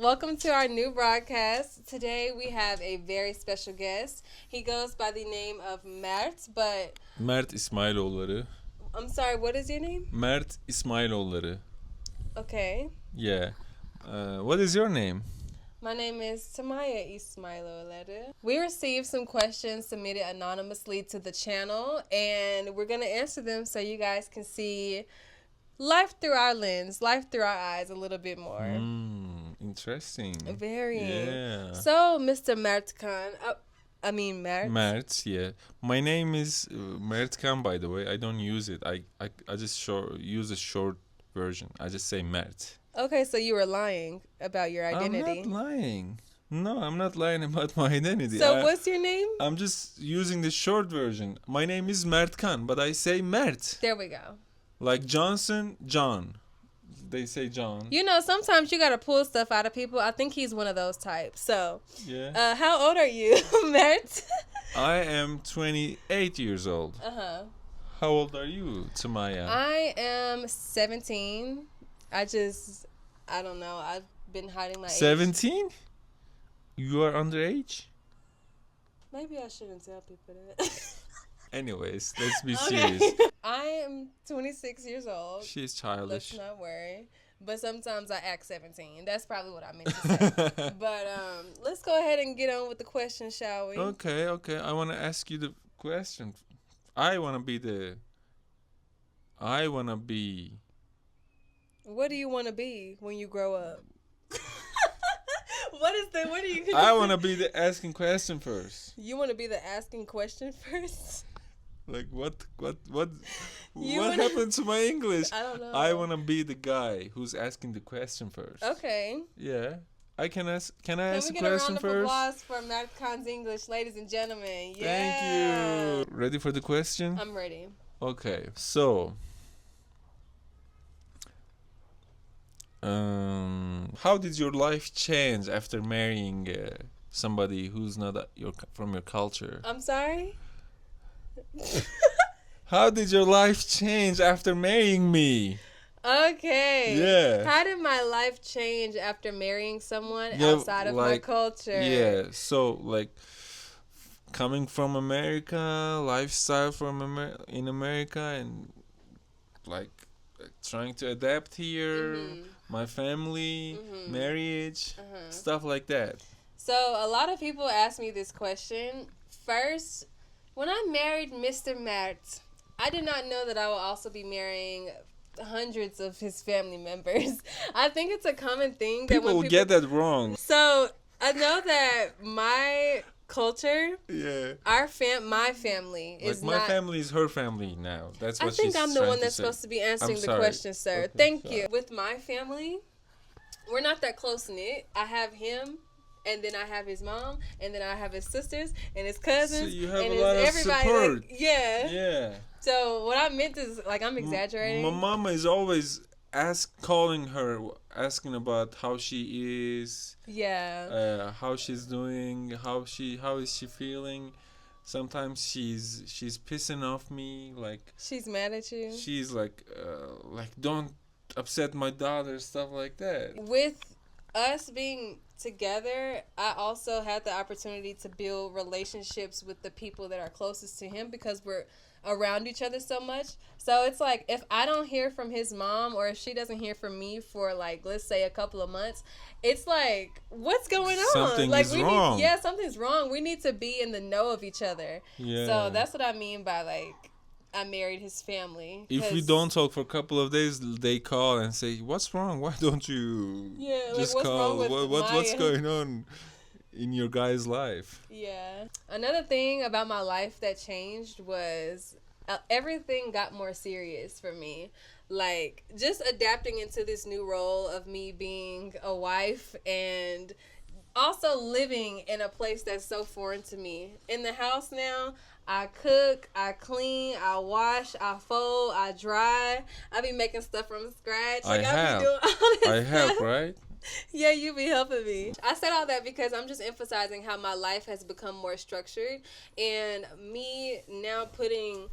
Welcome to our new broadcast. Today we have a very special guest. He goes by the name of Mert, but... Mert İsmailoğulları. I'm sorry, what is your name? Mert İsmailoğulları. Okay. Yeah. What is your name? My name is Tamaya Ismailoğulları. We received some questions submitted anonymously to the channel, and we're going to answer them so you guys can see life through our lens, life through our eyes a little bit more. Interesting. Very. Yeah. So, Mr. Mert Khan, Mert. Mert, yeah. My name is Mert Khan, by the way. I don't use it. I just use a short version. I just say Mert. Okay, so you were lying about your identity. I'm not lying. No, I'm not lying about my identity. So what's your name? I'm just using the short version. My name is Mert Khan, but I say Mert. There we go. Like Johnson, John. They say John. You know, sometimes you got to pull stuff out of people. I think he's one of those types. So, yeah. How old are you, Mert? I am 28 years old. Uh-huh. How old are you, Tamaya? I am 17. I don't know. I've been hiding my 17? age. You are underage? Maybe I shouldn't tell people that. Anyways, let's be serious. I am 26 years old. She's childish. Let's not worry. But sometimes I act 17. That's probably what I meant to say. But let's go ahead and get on with the question, shall we? Okay. I want to ask you the question. I want to be... What do you want to be when you grow up? What are you gonna I want to be the asking question first. You want to be the asking question first? Like what happened to my English? I don't know. I want to be the guy who's asking the question first. Okay. Yeah. I can ask the question first? Can we get a round of applause for Mert Khan's English, ladies and gentlemen? Yeah. Thank you. Ready for the question? I'm ready. Okay. So, how did your life change after marrying somebody who's not from your culture? I'm sorry? How did your life change after marrying me? Okay. Yeah. How did my life change after marrying someone outside of my culture? Yeah. So, like, coming from America, lifestyle in America, and like trying to adapt here, my family, marriage, stuff like that. So a lot of people ask me this question. First, when I married Mr. Mert, I did not know that I would also be marrying hundreds of his family members. I think it's a common thing that people get that wrong. So I know that my culture, my family is like my family is her family now. That's what I think she's I'm the one that's say. supposed to be answering the question, sir. Okay, Thank you. With my family, we're not that close knit. I have him, and then I have his mom, and then I have his sisters and his cousins. So you have and a lot of everybody. support. Like, yeah. Yeah. So what I meant is, like, I'm exaggerating. My mama is always calling her, asking about how she is. Yeah. How she's doing. How is she feeling? Sometimes she's pissing off me. Like she's mad at you. She's like don't upset my daughter, stuff like that. With us being together, I also had the opportunity to build relationships with the people that are closest to him because we're around each other so much. So it's like if I don't hear from his mom or if she doesn't hear from me for like let's say a couple of months, it's like what's going on? Something's wrong. Something's wrong. We need to be in the know of each other. Yeah. So that's what I mean by like I married his family. If we don't talk for a couple of days, they call and say, "What's wrong? Why don't you just what's call? Wrong with What's going on in your guy's life?" Yeah. Another thing about my life that changed was everything got more serious for me. Like just adapting into this new role of me being a wife and also living in a place that's so foreign to me. In the house now, I cook, I clean, I wash, I fold, I dry. I be making stuff from scratch. I be doing all this I stuff. help, right? Yeah, you be helping me. I said all that because I'm just emphasizing how my life has become more structured and me now putting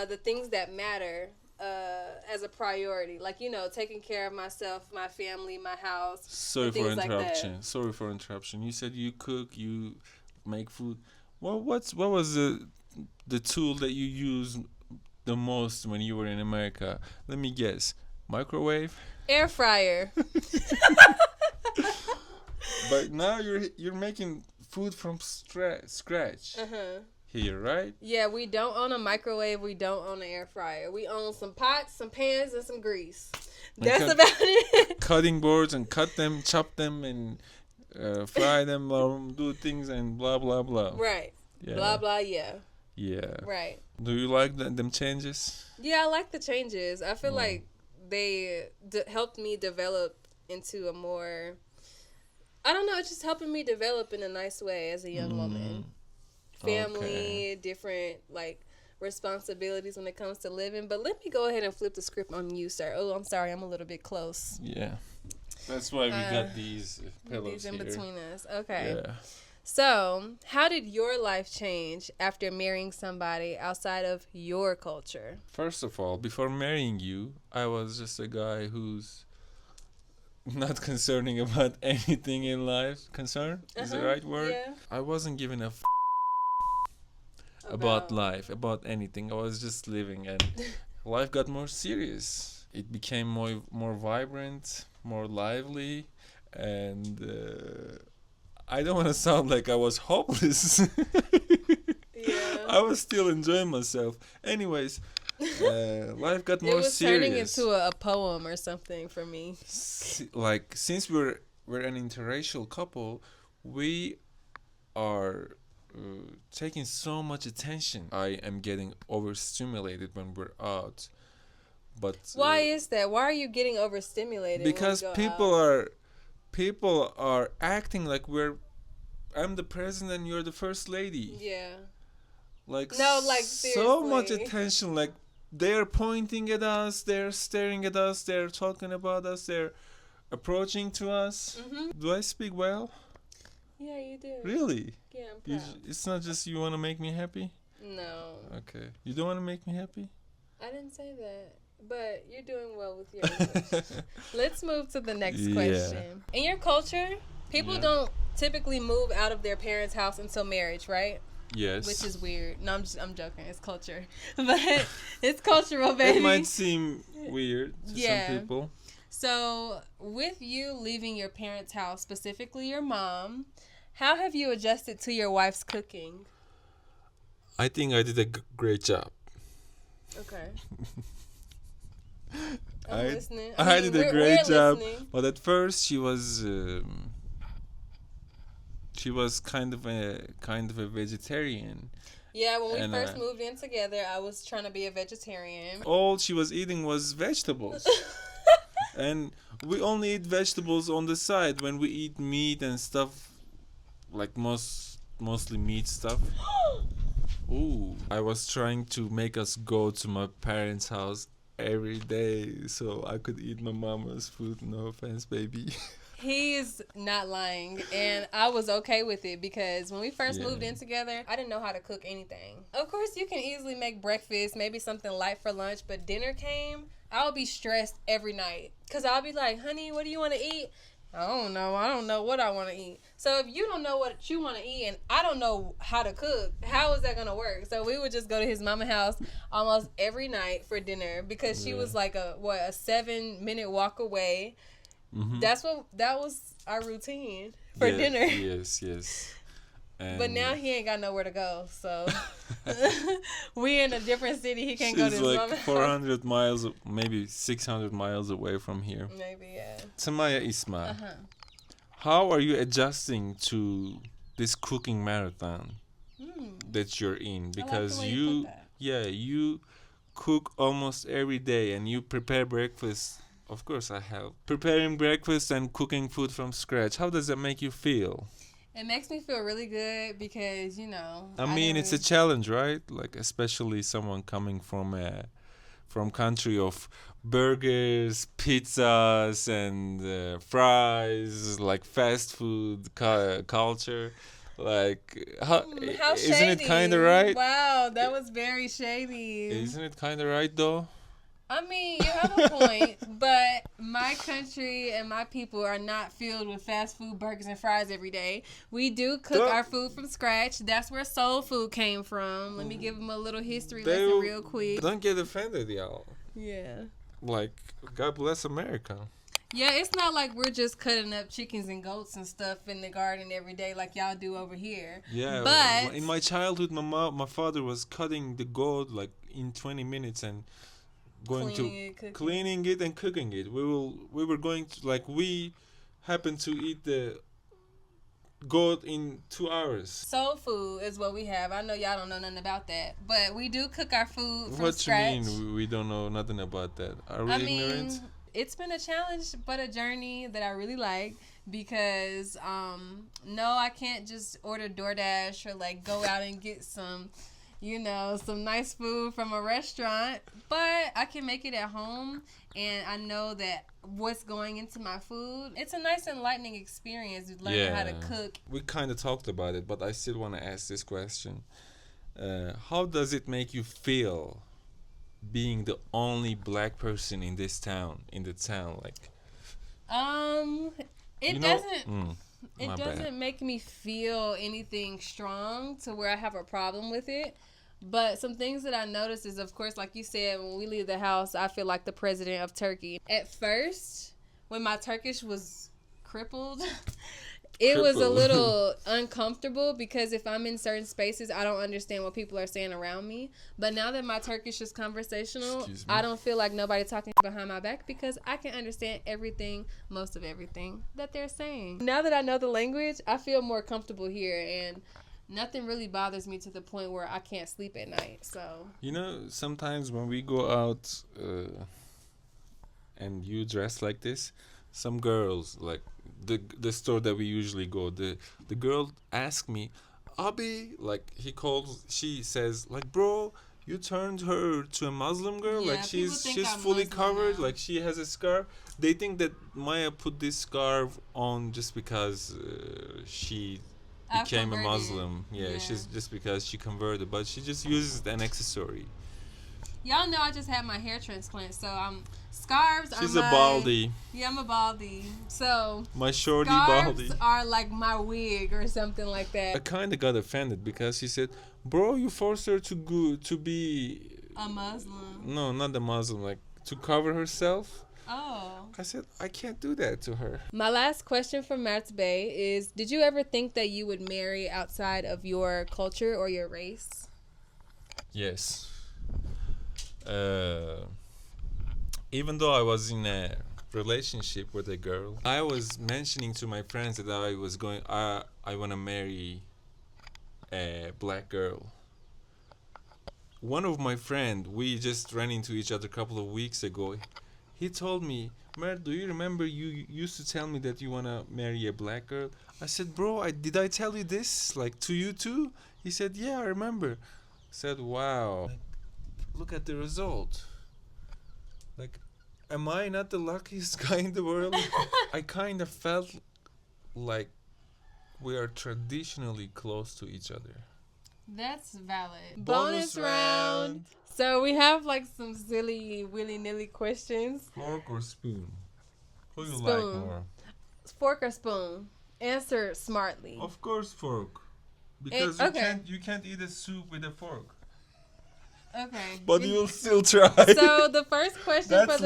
the things that matter as a priority. Like, you know, taking care of myself, my family, my house, Sorry and for things like that. interruption. Sorry for interruption. You said you cook, you make food. Well, what was the tool that you use the most when you were in America? Let me guess. Microwave? Air fryer. But now you're making food from scratch here, right? Yeah, we don't own a microwave. We don't own an air fryer. We own some pots, some pans, and some grease. That's about it. Cutting boards and cut them, chop them, and fry them, do things, and blah blah blah. Right. Yeah. Blah blah. Yeah. Yeah. Right. Do you like them changes? Yeah, I like the changes. I feel like they helped me develop into a more, I don't know, it's just helping me develop in a nice way as a young woman. Family, different, like, responsibilities when it comes to living. But let me go ahead and flip the script on you, sir. Oh, I'm sorry, I'm a little bit close. Yeah. That's why we got these pillows these in here. between us. Okay. Yeah. So, how did your life change after marrying somebody outside of your culture? First of all, before marrying you, I was just a guy who's not concerning about anything in life. Concern is the right word? Yeah. I wasn't giving a about life, about anything. I was just living, and life got more serious. It became more vibrant, more lively, and I don't want to sound like I was hopeless. Yeah. I was still enjoying myself. Anyways, life got more serious. It was turning into a poem or something for me. Like, since we're an interracial couple, we are taking so much attention. I am getting overstimulated when we're out. But why is that? Why are you getting overstimulated? Because people are acting like I'm the president and you're the first lady. Yeah. Like, no, like, seriously. So much attention. Like, they're pointing at us, they're staring at us, they're talking about us, they're approaching to us. Mm-hmm. Do I speak well? Yeah, you do. Really? Yeah, I'm proud. It's not just you want to make me happy? No. Okay. You don't want to make me happy? I didn't say that. But you're doing well with your English. Let's move to the next question. In your culture, people don't typically move out of their parents' house until marriage, right? Yes. Which is weird. No, I'm joking. It's culture. But it's cultural, baby. It might seem weird to some people. So, with you leaving your parents' house, specifically your mom, how have you adjusted to your wife's cooking? I think I did a great job. Okay. I'm listening. I did a great job, listening. But at first she was kind of a vegetarian. Yeah, when we first moved in together, I was trying to be a vegetarian. All she was eating was vegetables. And we only eat vegetables on the side when we eat meat and stuff, like mostly meat stuff. Ooh, I was trying to make us go to my parents' house every day so I could eat my mama's food. No offense, baby. He's not lying, and I was okay with it because when we first moved in together, I didn't know how to cook anything. Of course, you can easily make breakfast, maybe something light for lunch, but dinner came, I would be stressed every night because I'll be like, honey, what do you want to eat? I don't know what I want to eat. So if you don't know what you want to eat and I don't know how to cook, how is that going to work? So we would just go to his mama's house almost every night for dinner because she was like a 7-minute walk away. Mm-hmm. That was our routine for dinner. Yes. But now he ain't got nowhere to go, so we in a different city. He can't go to his like mama's 400 miles, maybe 600 miles away from here. Maybe, yeah. Samaya Isma, how are you adjusting to this cooking marathon that you're in? Because you cook almost every day and you prepare breakfast. Of course, I help. Preparing breakfast and cooking food from scratch. How does that make you feel? It makes me feel really good because, I mean, it's a challenge, right? Like, especially someone coming from country of burgers, pizzas, and fries, like fast food culture. Like, how isn't it kind of right? Wow, that was very shady. Isn't it kind of right, though? I mean, you have a point, but my country and my people are not filled with fast food burgers and fries every day. We do cook our food from scratch. That's where soul food came from. Let me give them a little history lesson real quick. Don't get offended, y'all. Yeah. Like, God bless America. Yeah, it's not like we're just cutting up chickens and goats and stuff in the garden every day like y'all do over here. Yeah, but in my childhood, my father was cutting the goat like in 20 minutes and going cleaning it and cooking it. We were going to, like, we happened to eat the goat in 2 hours. Soul food is what we have. I know y'all don't know nothing about that, but we do cook our food from what scratch. What you mean we don't know nothing about that? Are we ignorant? It's been a challenge, but a journey that I really like because, no, I can't just order DoorDash or, like, go out and get some, some nice food from a restaurant. But I can make it at home, and I know that what's going into my food, it's a nice enlightening experience learning how to cook. We kind of talked about it, but I still want to ask this question. How does it make you feel being the only black person in this town, like? It doesn't make me feel anything strong to where I have a problem with it. But some things that I noticed is, of course, like you said, when we leave the house, I feel like the president of Turkey. At first, when my Turkish was crippled, it was a little uncomfortable because if I'm in certain spaces, I don't understand what people are saying around me. But now that my Turkish is conversational, I don't feel like nobody talking behind my back because I can understand most of everything that they're saying. Now that I know the language, I feel more comfortable here, and nothing really bothers me to the point where I can't sleep at night. So sometimes when we go out and you dress like this, some girls, like the store that we usually go, the girl asked me, Abi, like she says, like, bro, you turned her to a Muslim girl, like she's fully covered now. Like she has a scarf. They think that Maya put this scarf on just because she became a Muslim. Yeah, she's just because she converted, but she just uses an accessory. Y'all know I just had my hair transplant, so scarves She's a baldy. Yeah, I'm a baldy. So my shorty baldy. Scarves are like my wig or something like that. I kind of got offended because she said, "Bro, you forced her to be a Muslim." No, not a Muslim, like to cover herself. Oh. I said, I can't do that to her. My last question from Martz Bay is, did you ever think that you would marry outside of your culture or your race? Yes. Even though I was in a relationship with a girl, I was mentioning to my friends that I want to marry a black girl. One of my friend, we just ran into each other a couple of weeks ago. He told me, Mert, do you remember you used to tell me that you want to marry a black girl? I said, bro, did I tell you this, like, to you too? He said, yeah, I remember. I said, wow. Look at the result. Like, am I not the luckiest guy in the world? I kind of felt like we are traditionally close to each other. That's valid. Bonus round. So we have like some silly willy-nilly questions. Fork or spoon? Who do you like more? Fork or spoon? Answer smartly. Of course fork. Because you can't eat a soup with a fork. Okay. But you'll still try. So the first question for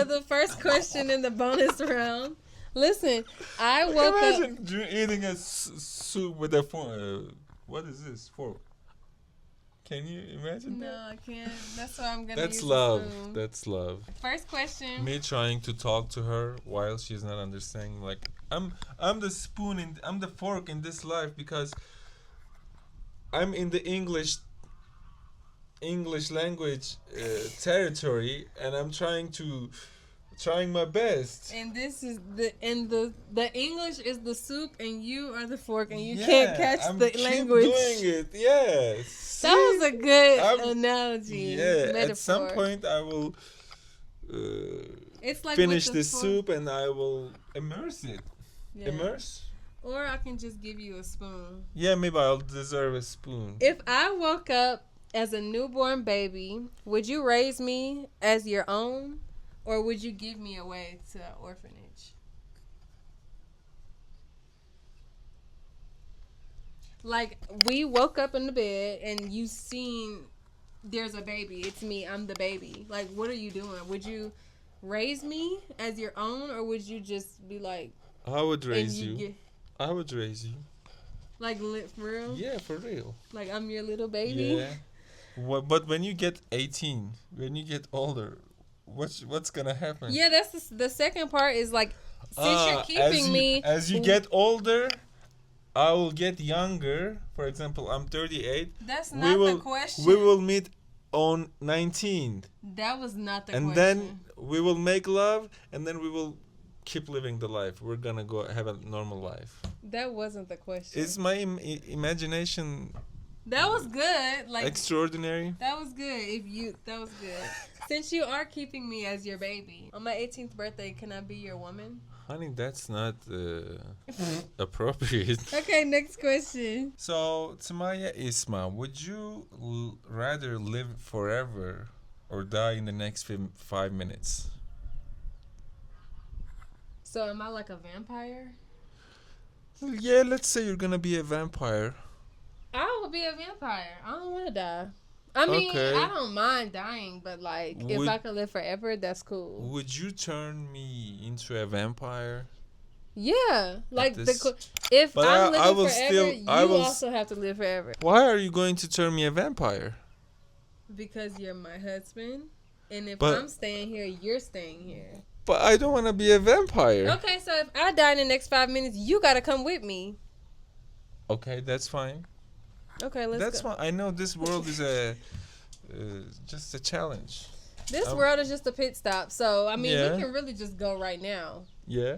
the first question in the bonus round. Listen, I woke up. Imagine eating a soup with a fork. What is this? Fork. Can you imagine that? No, I can't. That's why I'm gonna. That's use love. the spoon. That's love. First question. Me trying to talk to her while she's not understanding. Like I'm the spoon and I'm the fork in this life because I'm in the English language territory, and I'm trying my best. And this is the English is the soup, and you are the fork, and you can't catch the language. Doing it, yes. That was a good analogy. Yeah, metaphor. At some point I will it's like finish the soup and I will immerse it. Yeah. Immerse. Or I can just give you a spoon. Yeah, maybe I'll deserve a spoon. If I woke up As a newborn baby, would you raise me as your own, or would you give me away to an orphanage? Like, we woke up in the bed and you seen there's a baby. It's me. I'm the baby. Like, what are you doing? Would you raise me as your own, or would you just be like... I would raise you. I would raise you. Like, for real? Yeah, for real. Like, I'm your little baby? Yeah. But when you get 18, when you get older, what's gonna happen? Yeah, that's the second part is like, since you're keeping me... As you get older, I will get younger. For example, I'm 38. That's not the question. We will meet on 19. That was not the question. And then we will make love, and then we will keep living the life. We're gonna go have a normal life. That wasn't the question. Is my imagination... That was good. Like, extraordinary? That was good. That was good. Since you are keeping me as your baby, on my 18th birthday, can I be your woman? Honey, that's not appropriate. Okay, next question. So, Tamaya Isma, would you rather live forever or die in the next 5 minutes? So, am I like a vampire? Yeah, let's say you're gonna be a vampire. I would be a vampire. I don't want to die. I mean, okay. I don't mind dying, but like, if I could live forever, that's cool. Would you turn me into a vampire? Yeah, like if I'm living forever, you also have to live forever. Why are you going to turn me a vampire? Because you're my husband, and if I'm staying here, you're staying here. But I don't want to be a vampire. Okay, so if I die in the next 5 minutes, you gotta come with me. Okay, that's fine. Okay, let's go. That's fine. I know this world is just a challenge. This world is just a pit stop. So, I mean, we can really just go right now. Yeah.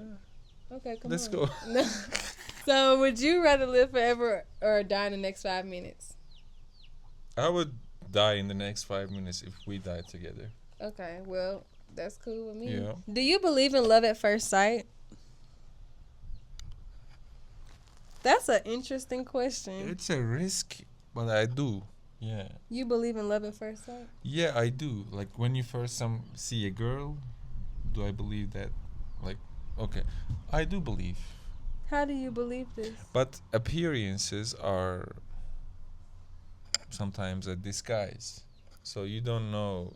Okay, come on. Let's go. So, would you rather live forever or die in the next 5 minutes? I would die in the next 5 minutes if we die together. Okay, well, that's cool with me. Yeah. Do you believe in love at first sight? That's an interesting question. It's a risk, but I do. Yeah. You believe in love at first sight? Yeah, I do. Like, when you first see a girl, do I believe that? Like, okay, I do believe. How do you believe this? But appearances are sometimes a disguise. So you don't know.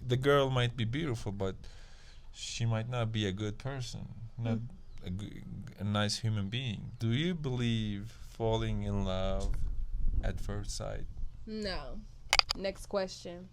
The girl might be beautiful, but she might not be a good person. Not a nice human being. Do you believe falling in love at first sight? No. Next question.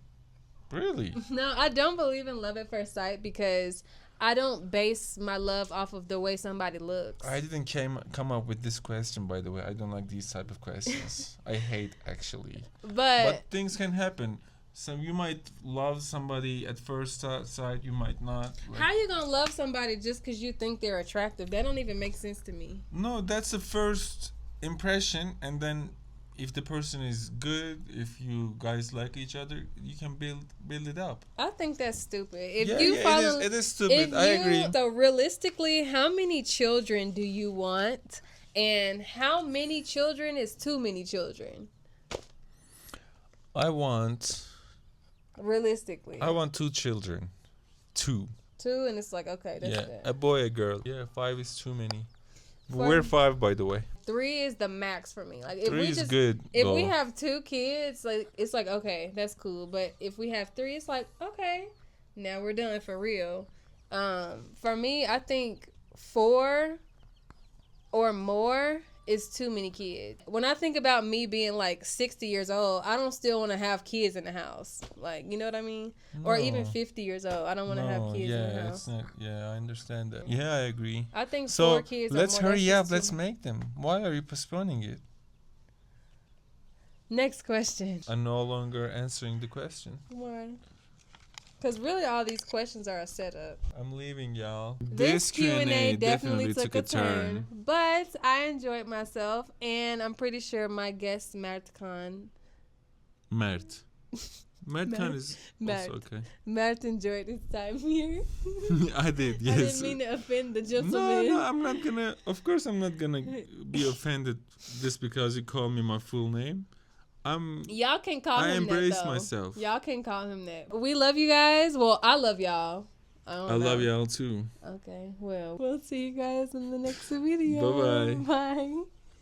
Really? No, I don't believe in love at first sight because I don't base my love off of the way somebody looks. I didn't come up with this question, by the way. I don't like these type of questions. I hate, actually. But things can happen. So you might love somebody at first sight, you might not. Like, how you gonna love somebody just because you think they're attractive? That don't even make sense to me. No, that's the first impression, and then if the person is good, if you guys like each other, you can build it up. I think that's stupid. It is stupid. I agree. So realistically, how many children do you want, and how many children is too many children? Realistically, I want 2 children. 2, and it's like, okay, that's it. A boy, a girl. Yeah, 5 is too many. We're 5, by the way. 3 is the max for me. Like, if 3 is good. If we have 2 kids, like, it's like, okay, that's cool. But if we have 3, it's like, okay, now we're done for real. For me, I think 4 or more is too many kids. When I think about me being like 60 years old, I don't still want to have kids in the house. Like, you know what I mean? No. Or even 50 years old, I don't want to have kids in the house. I understand that. Yeah, I agree. I think 4 kids. So let's hurry up. Let's make them. Why are you postponing it? Next question. I'm no longer answering the question. Why? Because really all these questions are a setup. I'm leaving, y'all. This Q&A definitely took a turn. But I enjoyed myself. And I'm pretty sure my guest, Mert Khan. Mert Khan is also okay. Mert enjoyed his time here. I did, yes. I didn't mean to offend the gentleman. No, I'm not going to. Of course I'm not going to be offended just because you call me my full name. Y'all can call I him that, embrace though. myself. Y'all can call him that. We love you guys. Well, I love y'all. I love y'all too. Okay, well, we'll see you guys in the next video. Bye-bye. Bye.